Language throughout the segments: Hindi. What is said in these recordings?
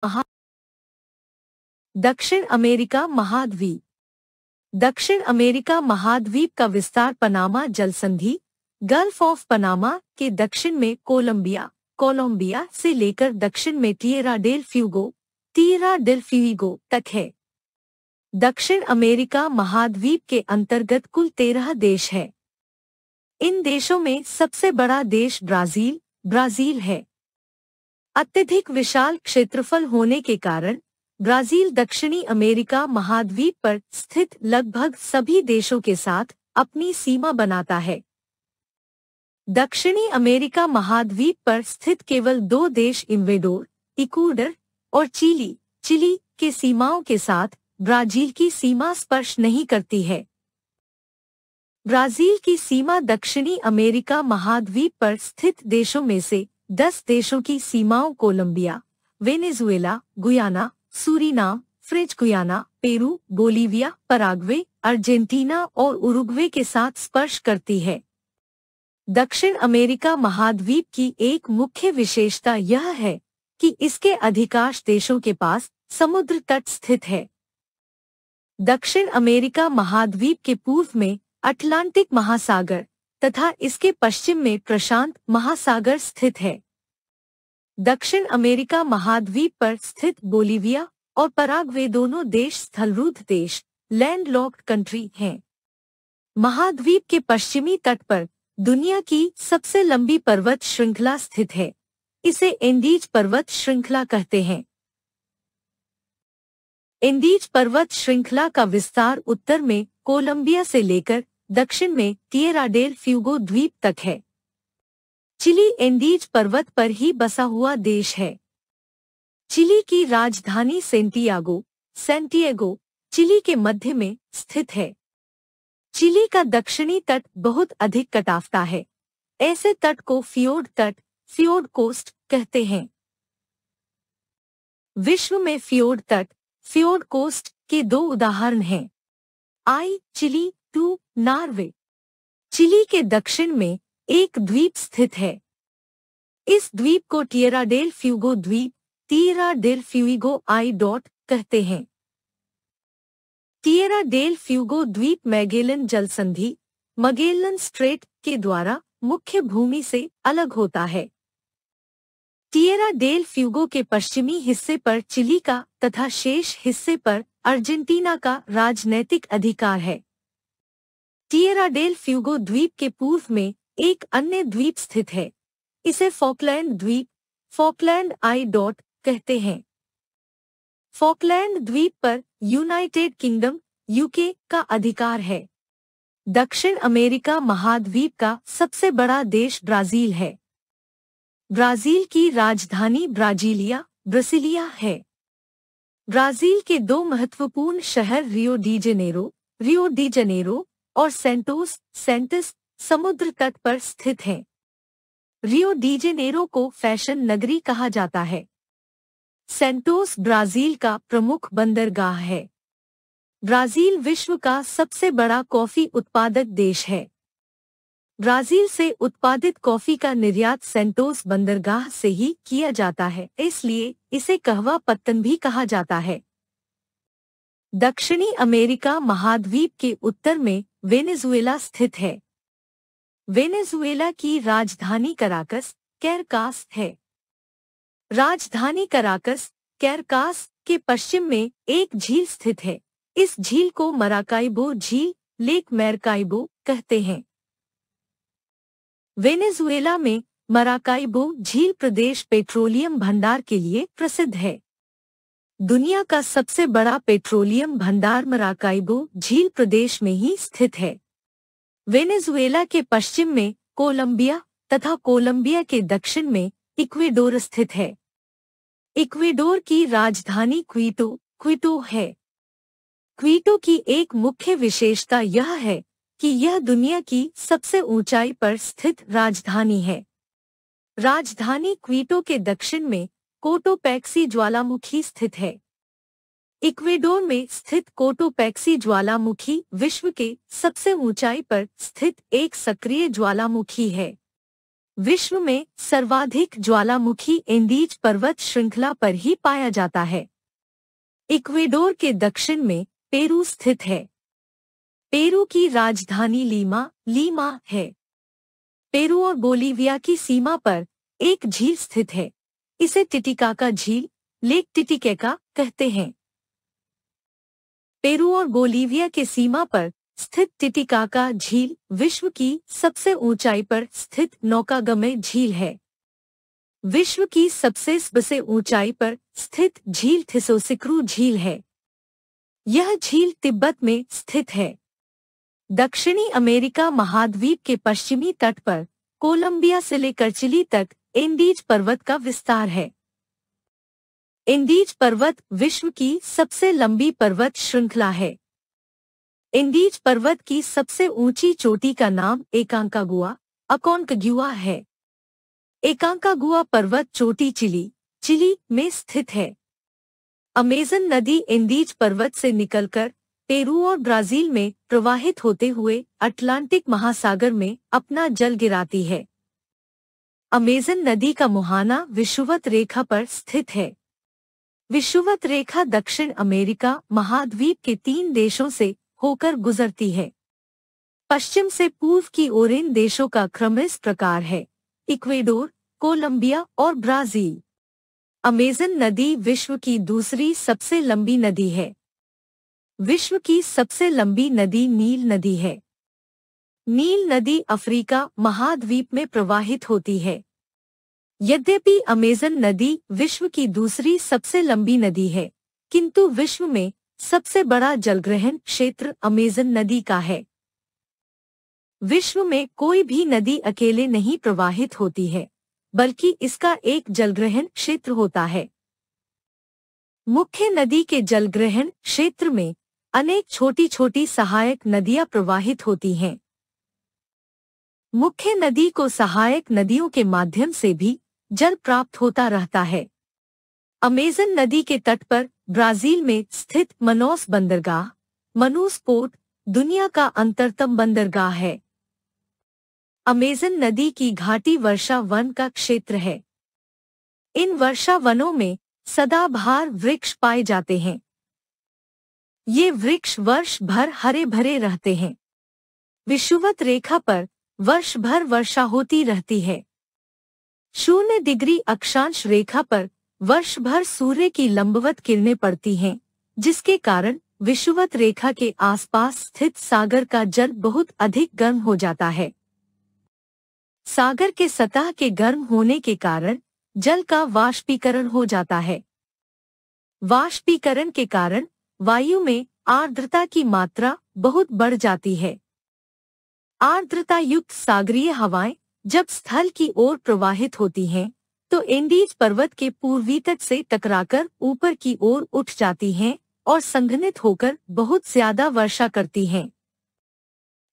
महा दक्षिण अमेरिका महाद्वीप। दक्षिण अमेरिका महाद्वीप का विस्तार पनामा जलसंधि गल्फ ऑफ पनामा के दक्षिण में कोलंबिया से लेकर दक्षिण में टिएरा डेल फ्यूगो तक है। दक्षिण अमेरिका महाद्वीप के अंतर्गत कुल 13 देश है। इन देशों में सबसे बड़ा देश ब्राजील है। अत्यधिक विशाल क्षेत्रफल होने के कारण ब्राजील दक्षिणी अमेरिका महाद्वीप पर स्थित लगभग सभी देशों के साथ अपनी सीमा बनाता है। दक्षिणी अमेरिका महाद्वीप पर स्थित केवल 2 देश इक्वाडोर और चिली के सीमाओं के साथ ब्राजील की सीमा स्पर्श नहीं करती है। ब्राजील की सीमा दक्षिणी अमेरिका महाद्वीप पर स्थित देशों में से 10 देशों की सीमाओं Colombia, Venezuela, Guyana, Suriname, French Guiana, Peru, Bolivia, Paraguay, Argentina और उरुग्वे के साथ स्पर्श करती है। दक्षिण अमेरिका महाद्वीप की एक मुख्य विशेषता यह है कि इसके अधिकांश देशों के पास समुद्र तट स्थित है। दक्षिण अमेरिका महाद्वीप के पूर्व में अटलांटिक महासागर तथा इसके पश्चिम में प्रशांत महासागर स्थित है। दक्षिण अमेरिका महाद्वीप पर स्थित बोलीविया और पराग्वे दोनों देश स्थलरूद्ध देश लैंडलॉक्ड कंट्री हैं। महाद्वीप के पश्चिमी तट पर दुनिया की सबसे लंबी पर्वत श्रृंखला स्थित है। इसे एंडीज पर्वत श्रृंखला कहते हैं। एंडीज पर्वत श्रृंखला का विस्तार उत्तर में कोलंबिया से लेकर दक्षिण में टिएरा डेल फ्यूगो द्वीप तक है। चिली एंडीज पर्वत पर ही बसा हुआ देश है। चिली की राजधानी सैंटियागो चिली के मध्य में स्थित है। चिली का दक्षिणी तट बहुत अधिक कटावता है। ऐसे तट को फियोर्ड कोस्ट कहते हैं। विश्व में फियोर्ड कोस्ट के 2 उदाहरण हैं। Chilli, 2 Norway. चिली के दक्षिण में एक द्वीप स्थित है। इस द्वीप को टिएरा डेल फ्यूगो कहते हैं। टिएरा डेल फ्यूगो द्वीप मैगेलन जलसंधि मगेलन स्ट्रेट के द्वारा मुख्य भूमि से अलग होता है। टिएरा डेल फ्यूगो के पश्चिमी हिस्से पर चिली का तथा शेष हिस्से पर अर्जेंटीना का राजनैतिक अधिकार है। टिएरा डेल फ्यूगो द्वीप के पूर्व में एक अन्य द्वीप स्थित है। इसे फॉकलैंड कहते हैं। फॉकलैंड द्वीप पर यूनाइटेड किंगडम यूके का अधिकार है। दक्षिण अमेरिका महाद्वीप का सबसे बड़ा देश ब्राजील है। ब्राजील की राजधानी ब्रासिलिया है। ब्राजील के 2 महत्वपूर्ण शहर रियो डी जनेरो और सेंटस समुद्र तट पर स्थित हैं। रियो डी जेनेरो को फैशन नगरी कहा जाता है। सेंटोस ब्राजील का प्रमुख बंदरगाह है। ब्राजील विश्व का सबसे बड़ा कॉफी उत्पादक देश है। ब्राजील से उत्पादित कॉफी का निर्यात सेंटोस बंदरगाह से ही किया जाता है, इसलिए इसे कहवा पत्तन भी कहा जाता है। दक्षिणी अमेरिका महाद्वीप के उत्तर में वेनेजुएला स्थित है। वेनेजुएला की राजधानी कैरकास है। राजधानी कैरकास के पश्चिम में एक झील स्थित है। इस झील को मराकाइबो झील लेक मैरकाइबो कहते हैं। वेनेजुएला में मराकाइबो झील प्रदेश पेट्रोलियम भंडार के लिए प्रसिद्ध है। दुनिया का सबसे बड़ा पेट्रोलियम भंडार मराकाइबो झील प्रदेश में ही स्थित है। वेनेजुएला के पश्चिम में कोलंबिया तथा कोलंबिया के दक्षिण में इक्वेडोर स्थित है। इक्वेडोर की राजधानी क्विटो है। क्विटो की एक मुख्य विशेषता यह है कि यह दुनिया की सबसे ऊंचाई पर स्थित राजधानी है। राजधानी क्विटो के दक्षिण में कोटोपैक्सी ज्वालामुखी स्थित है। इक्वेडोर में स्थित कोटोपैक्सी ज्वालामुखी विश्व के सबसे ऊंचाई पर स्थित एक सक्रिय ज्वालामुखी है। विश्व में सर्वाधिक ज्वालामुखी एंडीज पर्वत श्रृंखला पर ही पाया जाता है। इक्वेडोर के दक्षिण में पेरू स्थित है। पेरू की राजधानी लीमा है। पेरू और बोलीविया की सीमा पर एक झील स्थित है। इसे टिटिकाका झील, लेक टिटिकेका कहते हैं। पेरू और बोलीविया के सीमा पर स्थित टिटिकाका झील विश्व की सबसे ऊंचाई पर स्थित नौकागम्य झील है। विश्व की सबसे ऊंचाई पर स्थित झील थिसोसिक्रू झील है। यह झील तिब्बत में स्थित है। दक्षिणी अमेरिका महाद्वीप के पश्चिमी तट पर कोलंबिया से लेकर चिली तक एंडीज पर्वत का विस्तार है। एंडीज पर्वत विश्व की सबसे लंबी पर्वत श्रृंखला है। एंडीज पर्वत की सबसे ऊंची चोटी का नाम अकोंकागुआ है। एकांकागुआ पर्वत चोटी चिली में स्थित है। अमेज़न नदी एंडीज पर्वत से निकलकर पेरू और ब्राजील में प्रवाहित होते हुए अटलांटिक महासागर में अपना जल गिराती है। अमेज़न नदी का मुहाना विषुवत रेखा पर स्थित है। विषुवत रेखा दक्षिण अमेरिका महाद्वीप के 3 देशों से होकर गुजरती है। पश्चिम से पूर्व की ओर इन देशों का क्रम इस प्रकार है: इक्वेडोर, कोलंबिया और ब्राजील। अमेज़न नदी विश्व की दूसरी सबसे लंबी नदी है। विश्व की सबसे लंबी नदी नील नदी है। नील नदी अफ्रीका महाद्वीप में प्रवाहित होती है। यद्यपि अमेज़न नदी विश्व की दूसरी सबसे लंबी नदी है, किंतु विश्व में सबसे बड़ा जलग्रहण क्षेत्र अमेज़न नदी का है। विश्व में कोई भी नदी अकेले नहीं प्रवाहित होती है, बल्कि इसका एक जलग्रहण क्षेत्र होता है। मुख्य नदी के जलग्रहण क्षेत्र में अनेक छोटी छोटी सहायक नदियां प्रवाहित होती हैं। मुख्य नदी को सहायक नदियों के माध्यम से भी जल प्राप्त होता रहता है। अमेज़न नदी के तट पर ब्राजील में स्थित मनोस पोर्ट दुनिया का अंतरतम बंदरगाह है। अमेज़न नदी की घाटी वर्षा वन का क्षेत्र है। इन वर्षा वनों में सदाबहार वृक्ष पाए जाते हैं। ये वृक्ष वर्ष भर हरे भरे रहते हैं। विषुवत रेखा पर वर्ष भर वर्षा होती रहती है। 0 डिग्री अक्षांश रेखा पर वर्ष भर सूर्य की लंबवत किरणें पड़ती हैं, जिसके कारण विषुवत रेखा के आसपास स्थित सागर का जल बहुत अधिक गर्म हो जाता है। सागर के सतह के गर्म होने के कारण जल का वाष्पीकरण हो जाता है। वाष्पीकरण के कारण वायु में आर्द्रता की मात्रा बहुत बढ़ जाती है। आर्द्रता युक्त सागरीय हवाएं जब स्थल की ओर प्रवाहित होती हैं, तो एंडीज पर्वत के पूर्वी तट से टकराकर ऊपर की ओर उठ जाती हैं और संघनित होकर बहुत ज्यादा वर्षा करती हैं।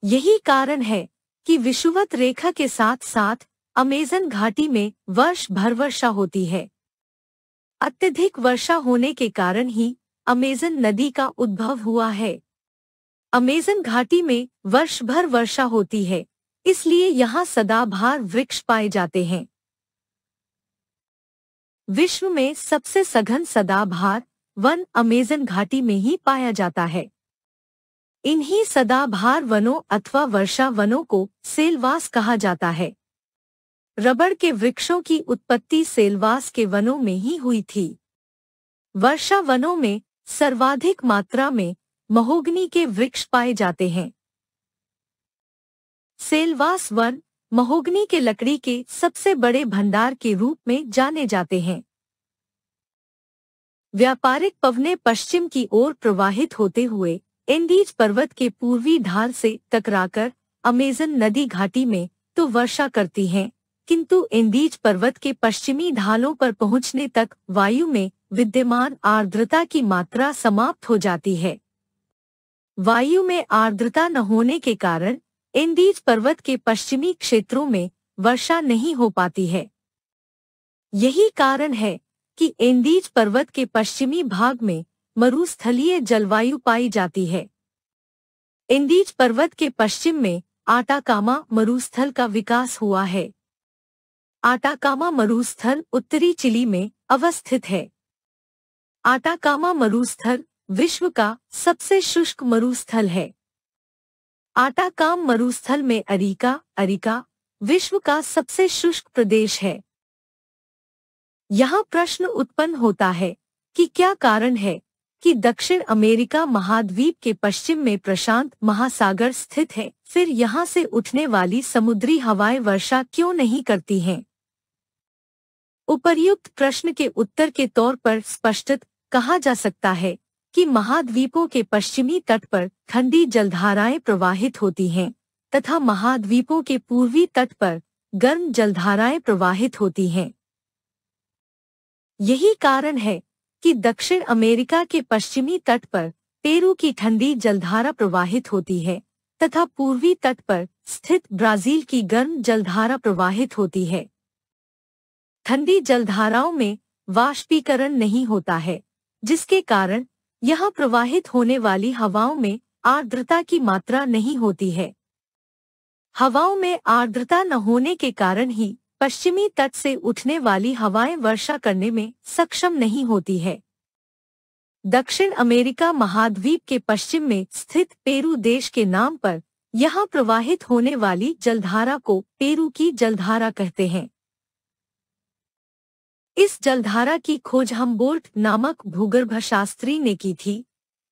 यही कारण है कि विषुवत रेखा के साथ साथ अमेज़न घाटी में वर्ष भर वर्षा होती है। अत्यधिक वर्षा होने के कारण ही अमेज़न नदी का उद्भव हुआ है। अमेज़न घाटी में वर्ष भर वर्षा होती है, इसलिए यहाँ सदाबहार वृक्ष पाए जाते हैं। विश्व में सबसे सघन सदाबहार वन अमेज़न घाटी में ही पाया जाता है। इन्हीं सदाबहार वनों अथवा वर्षा वनों को सेलवास कहा जाता है। रबड़ के वृक्षों की उत्पत्ति सेलवास के वनों में ही हुई थी। वर्षा वनों में सर्वाधिक मात्रा में महोगनी के वृक्ष पाए जाते हैं। सेलवास वन महोगनी के लकड़ी के सबसे बड़े भंडार के रूप में जाने जाते हैं। व्यापारिक पवनें पश्चिम की ओर प्रवाहित होते हुए एंडीज पर्वत के पूर्वी ढाल से टकराकर अमेज़न नदी घाटी में तो वर्षा करती हैं, किंतु एंडीज पर्वत के पश्चिमी ढालों पर पहुंचने तक वायु में विद्यमान आर्द्रता की मात्रा समाप्त हो जाती है। वायु में आर्द्रता न होने के कारण एंडीज पर्वत के पश्चिमी क्षेत्रों में वर्षा नहीं हो पाती है। यही कारण है कि एंडीज पर्वत के पश्चिमी भाग में मरुस्थलीय जलवायु पाई जाती है। एंडीज पर्वत के पश्चिम में आटाकामा मरुस्थल का विकास हुआ है। आटाकामा मरुस्थल उत्तरी चिली में अवस्थित है। आटाकामा मरुस्थल विश्व का सबसे शुष्क मरुस्थल है। आटाकाम मरुस्थल में अरिका विश्व का सबसे शुष्क प्रदेश है। यहाँ प्रश्न उत्पन्न होता है कि क्या कारण है कि दक्षिण अमेरिका महाद्वीप के पश्चिम में प्रशांत महासागर स्थित है, फिर यहाँ से उठने वाली समुद्री हवाएं वर्षा क्यों नहीं करती हैं? उपर्युक्त प्रश्न के उत्तर के तौर पर स्पष्टत कहा जा सकता है कि महाद्वीपों के पश्चिमी तट पर ठंडी जलधाराएं प्रवाहित होती हैं तथा महाद्वीपों के पूर्वी तट पर गर्म जलधाराएं प्रवाहित होती हैं। यही कारण है कि दक्षिण अमेरिका के पश्चिमी तट पर पेरू की ठंडी जलधारा प्रवाहित होती है तथा पूर्वी तट पर स्थित ब्राजील की गर्म जलधारा प्रवाहित होती है। ठंडी जलधाराओं में वाष्पीकरण नहीं होता है, जिसके कारण यहाँ प्रवाहित होने वाली हवाओं में आर्द्रता की मात्रा नहीं होती है। हवाओं में आर्द्रता न होने के कारण ही पश्चिमी तट से उठने वाली हवाएं वर्षा करने में सक्षम नहीं होती है। दक्षिण अमेरिका महाद्वीप के पश्चिम में स्थित पेरू देश के नाम पर यहाँ प्रवाहित होने वाली जलधारा को पेरू की जलधारा कहते हैं। इस जलधारा की खोज हम्बोल्ट नामक भूगर्भशास्त्री ने की थी,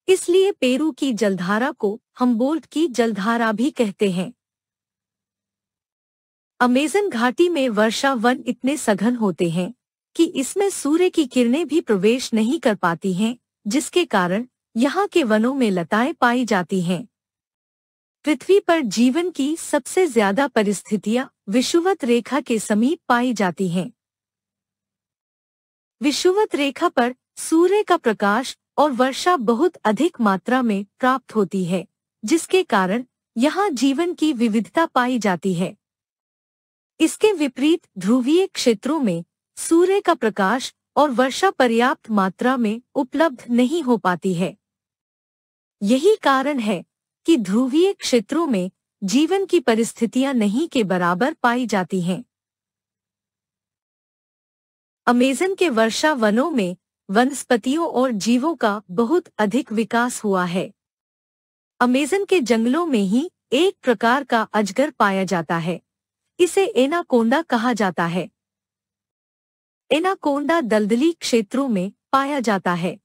इसलिए पेरू की जलधारा को हम्बोल्ट की जलधारा भी कहते हैं। अमेज़न घाटी में वर्षा वन इतने सघन होते हैं कि इसमें सूर्य की किरणें भी प्रवेश नहीं कर पाती हैं, जिसके कारण यहाँ के वनों में लताएं पाई जाती हैं। पृथ्वी पर जीवन की सबसे ज्यादा परिस्थितियां विषुवत रेखा के समीप पाई जाती हैं। विषुवत रेखा पर सूर्य का प्रकाश और वर्षा बहुत अधिक मात्रा में प्राप्त होती है, जिसके कारण यहाँ जीवन की विविधता पाई जाती है। इसके विपरीत ध्रुवीय क्षेत्रों में सूर्य का प्रकाश और वर्षा पर्याप्त मात्रा में उपलब्ध नहीं हो पाती है। यही कारण है कि ध्रुवीय क्षेत्रों में जीवन की परिस्थितियां नहीं के बराबर पाई जाती हैं। अमेज़न के वर्षा वनों में वनस्पतियों और जीवों का बहुत अधिक विकास हुआ है। अमेज़न के जंगलों में ही एक प्रकार का अजगर पाया जाता है। इसे एनाकोंडा कहा जाता है। एनाकोंडा दलदली क्षेत्रों में पाया जाता है।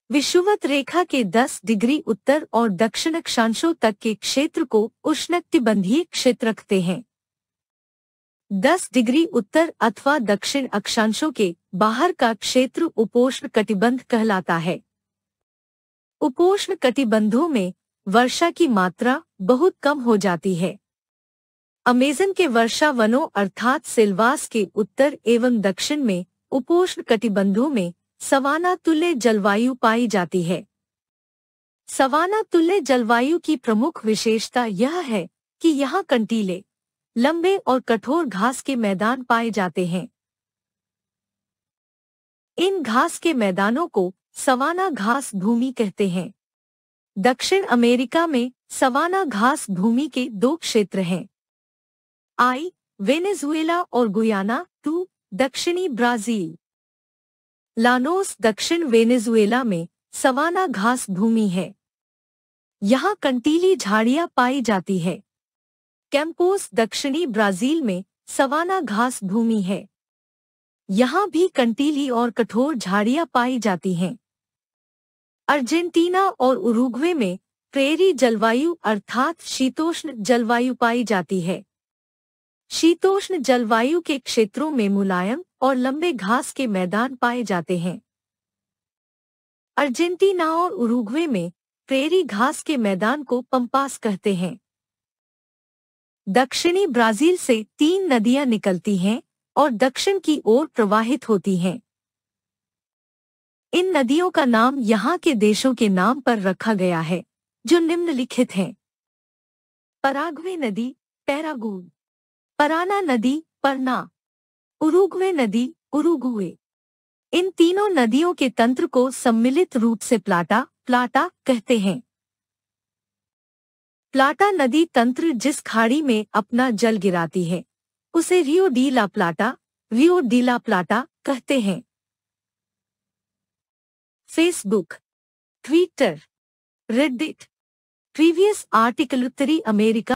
विषुवत रेखा के 10 डिग्री उत्तर और दक्षिण अक्षांशों तक के क्षेत्र को उष्णकटिबंधीय क्षेत्र कहते हैं। 10 डिग्री उत्तर अथवा दक्षिण अक्षांशों के बाहर का क्षेत्र उपोष्ण कटिबंध कहलाता है। उपोष्ण कटिबंधों में वर्षा की मात्रा बहुत कम हो जाती है। अमेज़न के वर्षा वनों अर्थात सिल्वास के उत्तर एवं दक्षिण में उपोष्ण कटिबंधों में सवाना तुल्य जलवायु पाई जाती है। सवाना तुल्य जलवायु की प्रमुख विशेषता यह है कि यहाँ कंटीले, लंबे और कठोर घास के मैदान पाए जाते हैं। इन घास के मैदानों को सवाना घास भूमि कहते हैं। दक्षिण अमेरिका में सवाना घास भूमि के 2 क्षेत्र हैं। वेनेजुएला और गुयाना। 2 दक्षिणी ब्राजील। लानोस दक्षिण वेनेजुएला में सवाना घास भूमि है। यहाँ कंटीली झाड़ियाँ पाई जाती है। कैंपोस दक्षिणी ब्राजील में सवाना घास भूमि है। यहाँ भी कंटीली और कठोर झाड़ियाँ पाई जाती हैं। अर्जेंटीना और उरुग्वे में प्रेरी जलवायु अर्थात शीतोष्ण जलवायु पाई जाती है। शीतोष्ण जलवायु के क्षेत्रों में मुलायम और लंबे घास के मैदान पाए जाते हैं। अर्जेंटीना और उरुग्वे में प्रेरी घास के मैदान को पंपास कहते हैं। दक्षिणी ब्राजील से 3 नदियां निकलती हैं और दक्षिण की ओर प्रवाहित होती हैं। इन नदियों का नाम यहाँ के देशों के नाम पर रखा गया है, जो निम्नलिखित हैं। पराग्वे नदी, पैरागून। पराना नदी, परना। उरुग्वे नदी, उरुगुए। इन तीनों नदियों के तंत्र को सम्मिलित रूप से प्लाटा कहते हैं। प्लाटा नदी तंत्र जिस खाड़ी में अपना जल गिराती है, उसे रियो डी ला प्लाटा कहते हैं। Facebook, Twitter, Reddit. Previous article उत्तरी अमेरिका